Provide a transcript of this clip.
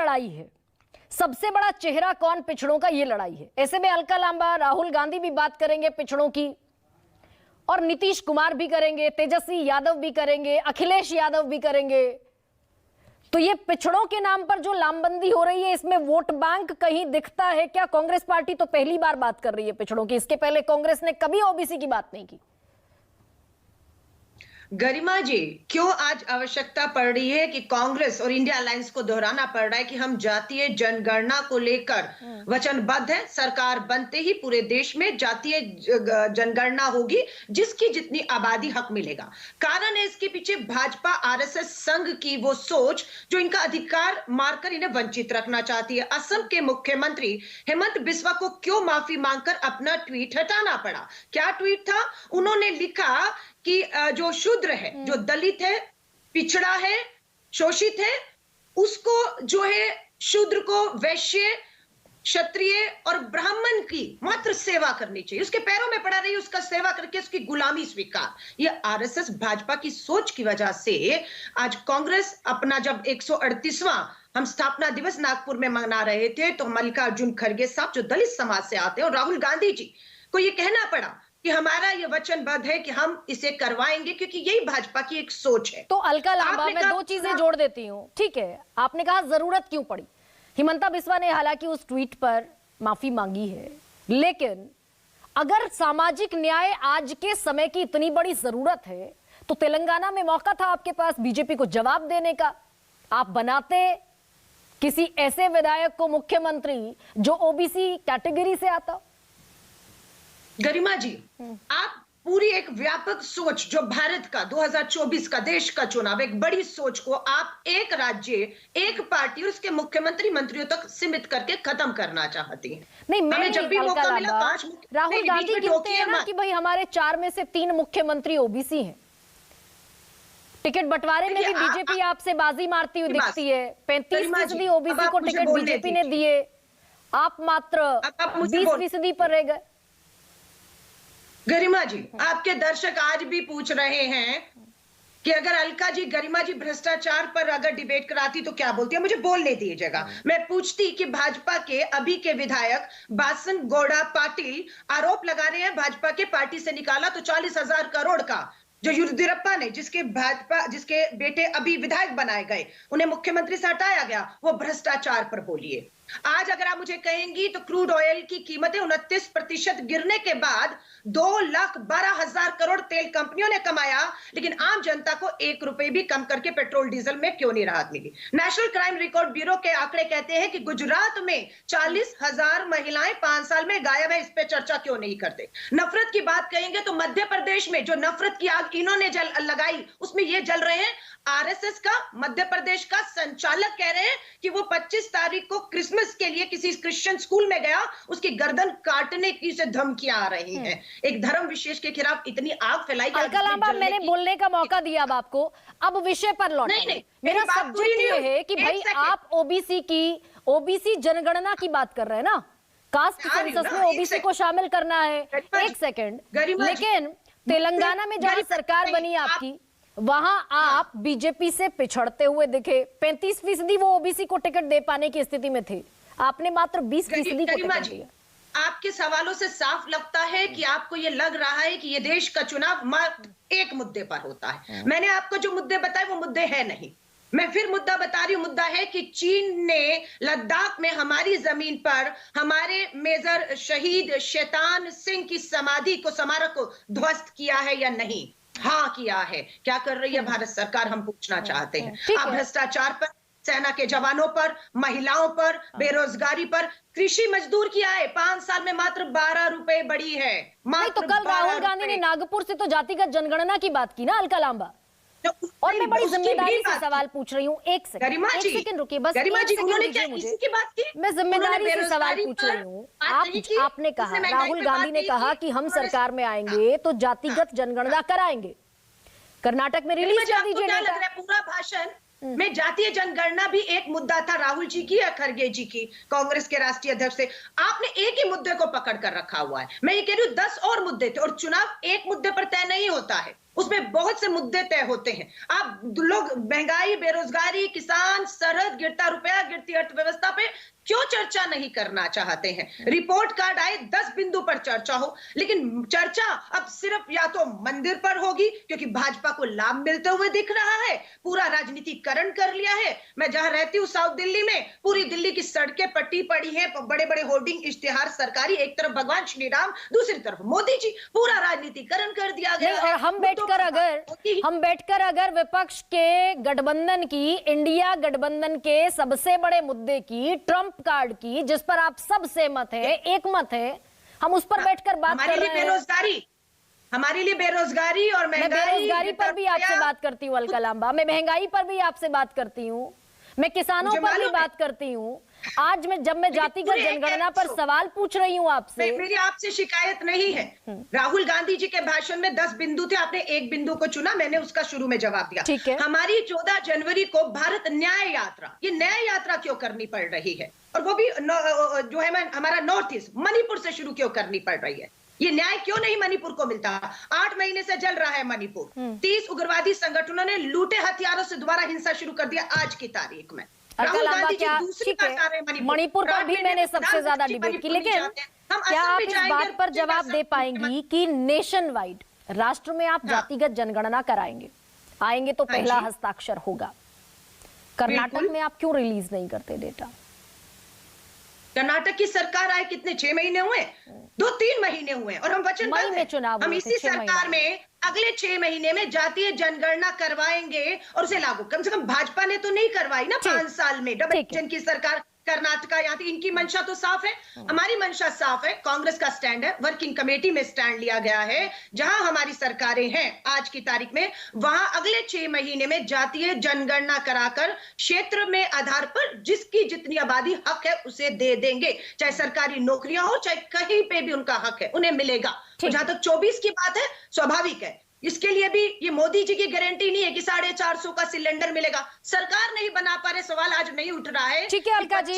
लड़ाई है, सबसे बड़ा चेहरा कौन पिछड़ों का, ये लड़ाई है। ऐसे में अलका लांबा, राहुल गांधी भी बात करेंगे पिछड़ों की, और नीतीश कुमार भी करेंगे, तेजस्वी यादव भी करेंगे, अखिलेश यादव भी करेंगे। तो ये पिछड़ों के नाम पर जो लामबंदी हो रही है, इसमें वोट बैंक कहीं दिखता है क्या? कांग्रेस पार्टी तो पहली बार बात कर रही है पिछड़ों की, इसके पहले कांग्रेस ने कभी ओबीसी की बात नहीं की। गरिमा जी, क्यों आज आवश्यकता पड़ रही है कि कांग्रेस और इंडिया अलायंस को दोहराना पड़ रहा है कि हम जातीय जनगणना को लेकर वचनबद्ध हैं। सरकार बनते ही पूरे देश में जातीय जनगणना होगी, जिसकी जितनी आबादी हक मिलेगा। कारण है इसके पीछे भाजपा आरएसएस संघ की वो सोच जो इनका अधिकार मारकर इन्हें वंचित रखना चाहती है। असम के मुख्यमंत्री हेमंत बिस्वा को क्यों माफी मांगकर अपना ट्वीट हटाना पड़ा? क्या ट्वीट था? उन्होंने लिखा कि जो शूद्र है, जो दलित है, पिछड़ा है, शोषित है, उसको जो है शूद्र को वैश्य, क्षत्रिय और ब्राह्मण की मात्र सेवा करनी चाहिए। उसके पैरों में पड़ा रही, उसका सेवा करके उसकी गुलामी स्वीकार। यह आरएसएस भाजपा की सोच की वजह से आज कांग्रेस अपना जब 138वां हम स्थापना दिवस नागपुर में मना रहे थे, तो मल्लिकार्जुन खड़गे साहब जो दलित समाज से आते हैं और राहुल गांधी जी को यह कहना पड़ा कि हमारा ये वचनबद्ध है कि हम इसे करवाएंगे, क्योंकि यही भाजपा की एक सोच है। तो अलका लांबा, मैं दो चीजें जोड़ देती हूँ, ठीक है? आपने कहा जरूरत क्यों पड़ी। हिमंता बिस्वा ने हालांकि उस ट्वीट पर माफी मांगी है, लेकिन अगर सामाजिक न्याय आज के समय की इतनी बड़ी जरूरत है, तो तेलंगाना में मौका था आपके पास बीजेपी को जवाब देने का। आप बनाते किसी ऐसे विधायक को मुख्यमंत्री जो ओबीसी कैटेगरी से आता। गरिमा जी, आप पूरी एक व्यापक सोच जो भारत का 2024 का देश का चुनाव, एक बड़ी सोच को आप एक राज्य, एक पार्टी और उसके मुख्यमंत्री मंत्रियों तक सीमित करके खत्म करना चाहती हैं। नहीं, मैं जब भी मौका मिला राहुल गांधी कहते हैं ना कि भाई हमारे 4 में से 3 मुख्यमंत्री ओबीसी हैं। टिकट बंटवारे में भी बीजेपी आपसे बाजी मारती हुई दिखती है। 35% ओबीसी को टिकट बीजेपी ने दिए, आप मात्र 20% पर रह गए। गरिमा जी, आपके दर्शक आज भी पूछ रहे हैं कि अगर अलका जी, गरिमा जी भ्रष्टाचार पर अगर डिबेट कराती तो क्या बोलती है? मुझे बोलने दीजिएगा। मैं पूछती कि भाजपा के अभी के विधायक बासन गौड़ा पाटिल आरोप लगा रहे हैं भाजपा के पार्टी से निकाला तो 40,000 करोड़ का, जो येदियुरप्पा ने, जिसके बेटे अभी विधायक बनाए गए, उन्हें मुख्यमंत्री से हटाया गया, वो भ्रष्टाचार पर बोलिए। आज अगर आप मुझे कहेंगी तो क्रूड ऑयल की कीमतें 29% गिरने के बाद 2,12,000 करोड़ तेल कंपनियों ने कमाया, लेकिन आम जनता को 1 रुपए भी कम करके पेट्रोल डीजल में क्यों नहीं राहत मिली? नेशनल क्राइम रिकॉर्ड ब्यूरो के आंकड़े कहते हैं कि गुजरात में 40,000 महिलाएं 5 साल में गायब है। इस पे चर्चा क्यों नहीं करते? नफरत की बात कहेंगे तो मध्य प्रदेश में जो नफरत की आग इन्होंने लगाई, उसमें ये जल रहे हैं। आरएसएस का मध्य प्रदेश का संचालक कह रहे हैं कि वो 25 तारीख को क्रिसमस के लिए किसी क्रिश्चियन स्कूल में गया, उसकी गर्दन काटने की से धमकियां आ रही हैं। एक धर्म विशेष के खिलाफ इतनी आग फैलाई। अलका लांबा, मैंने बोलने का मौका दिया अब आपको, अब विषय पर लौटें। मेरा सब्जेक्ट ये है कि भाई आप ओबीसी जनगणना की बात कर रहे हैं ना, कास्ट सेंसस में ओबीसी को शामिल करना है। एक सेकंड, लेकिन तेलंगाना में जहां सरकार बनी आपकी, वहां आप बीजेपी से पिछड़ते हुए दिखे। 35% वो ओबीसी को टिकट दे पाने की स्थिति में थे, आपने मात्र 20% को टिकट दिया। आपके सवालों से साफ लगता है कि आपको ये लग रहा है कि ये देश का चुनाव मात्र एक मुद्दे पर होता है। मैंने आपको जो मुद्दे बताए वो मुद्दे है नहीं। मैं फिर मुद्दा बता रही हूँ। मुद्दा है कि चीन ने लद्दाख में हमारी जमीन पर हमारे मेजर शहीद शैतान सिंह की समाधि को, स्मारक को ध्वस्त किया है या नहीं? हाँ किया है। क्या कर रही है भारत सरकार, हम पूछना चाहते हैं। आप भ्रष्टाचार पर, सेना के जवानों पर, महिलाओं पर, बेरोजगारी पर, कृषि मजदूर की आय 5 साल में मात्र 12 रुपए बढ़ी है। नहीं तो कल राहुल गांधी ने नागपुर से तो जातिगत जनगणना की बात की ना अलका लांबा, और मैं बड़ी जिम्मेदारी से सवाल पूछ रही हूँ। एक सेकंड रुकिए बस, मैं जिम्मेदारी से सवाल पूछ रही हूँ। आपने कहा, राहुल गांधी ने कहा कि हम सरकार में आएंगे तो जातिगत जनगणना कराएंगे। कर्नाटक में रिलीज कर दीजिए डेटा। पूरा भाषण में जातीय जनगणना भी एक मुद्दा था, राहुल जी की या खड़गे जी की, कांग्रेस के राष्ट्रीय अध्यक्ष से। आपने एक ही मुद्दे को पकड़ कर रखा हुआ है। मैं ये कह रही हूँ 10 और मुद्दे थे, और चुनाव एक मुद्दे पर तय नहीं होता है। उसमें बहुत से मुद्दे तय होते हैं। आप लोग महंगाई, बेरोजगारी, किसान, सरहद, गिरता रुपया, गिरती अर्थव्यवस्था पे क्यों चर्चा नहीं करना चाहते हैं? रिपोर्ट कार्ड आए 10 बिंदु पर चर्चा हो, लेकिन चर्चा अब सिर्फ या तो मंदिर पर होगी क्योंकि भाजपा को लाभ मिलते हुए दिख रहा है, पूरा राजनीतिकरण कर लिया है। मैं जहां रहती हूँ साउथ दिल्ली में, पूरी दिल्ली की सड़कें पट्टी पड़ी हैं, बड़े बड़े होर्डिंग इश्तिहार सरकारी, एक तरफ भगवान श्री राम, दूसरी तरफ मोदी जी, पूरा राजनीतिकरण कर दिया गया है। और हम बैठकर अगर विपक्ष के गठबंधन की, इंडिया गठबंधन के सबसे बड़े मुद्दे की, ट्रंप कार्ड की, जिस पर आप सब सहमत हैं, एक मत है, हम उस पर बैठकर बात कर रहे हैं। हमारे लिए बेरोजगारी और महंगाई, मैं बेरोजगारी पर भी आपसे बात करती हूँ अलका लांबा, मैं महंगाई पर भी आपसे बात करती हूँ, मैं किसानों पर भी बात करती हूँ। आज जब मैं जातिगत जनगणना पर सवाल पूछ रही हूँ आपसे, मेरी आपसे शिकायत नहीं है। राहुल गांधी जी के भाषण में 10 बिंदु थे, आपने एक बिंदु को चुना, मैंने उसका शुरू में जवाब दिया। ठीक है। हमारी 14 जनवरी को भारत न्याय यात्रा, ये न्याय यात्रा क्यों करनी पड़ रही है? और वो भी जो है हमारा नॉर्थ ईस्ट, मणिपुर से शुरू क्यों करनी पड़ रही है? ये न्याय क्यों नहीं मणिपुर को मिलता? 8 महीने से जल रहा है मणिपुर। 30 उग्रवादी संगठनों ने लूटे हथियारों से दोबारा हिंसा शुरू कर दिया आज की तारीख में। राहुल गांधी जी दूसरी बार आ रहे हैं मणिपुर पर भी मैंने सबसे ज्यादा डिबेट की, लेकिन क्या आप इस बात पर जवाब दे पाएंगी कि नेशन वाइड, राष्ट्र में आप जातिगत जनगणना कराएंगे, आएंगे तो पहला हस्ताक्षर होगा, कर्नाटक में आप क्यों रिलीज नहीं करते डेटा? कर्नाटक की सरकार आए कितने 6 महीने हुए, 2-3 महीने हुए, और हम वचनबद्ध हैं, हम इसी सरकार में अगले 6 महीने में जातीय जनगणना करवाएंगे और उसे लागू। कम से कम भाजपा ने तो नहीं करवाई ना 5 साल में, डबल इंजन की सरकार कर्नाटका, यहाँ इनकी मंशा तो साफ है, हमारी मंशा साफ है, कांग्रेस का स्टैंड है, वर्किंग कमेटी में स्टैंड लिया गया है, जहां हमारी सरकारें हैं आज की तारीख में, वहां अगले 6 महीने में जातीय जनगणना कराकर क्षेत्र में आधार पर जिसकी जितनी आबादी हक है उसे दे देंगे, चाहे सरकारी नौकरियां हो, चाहे कहीं पे भी उनका हक है उन्हें मिलेगा। जहां तक 24 की बात है, स्वाभाविक है, इसके लिए भी ये मोदी जी की गारंटी नहीं है कि 450 का सिलेंडर मिलेगा। सरकार नहीं बना पा रहे, सवाल आज नहीं उठ रहा है। ठीक है अलका जी,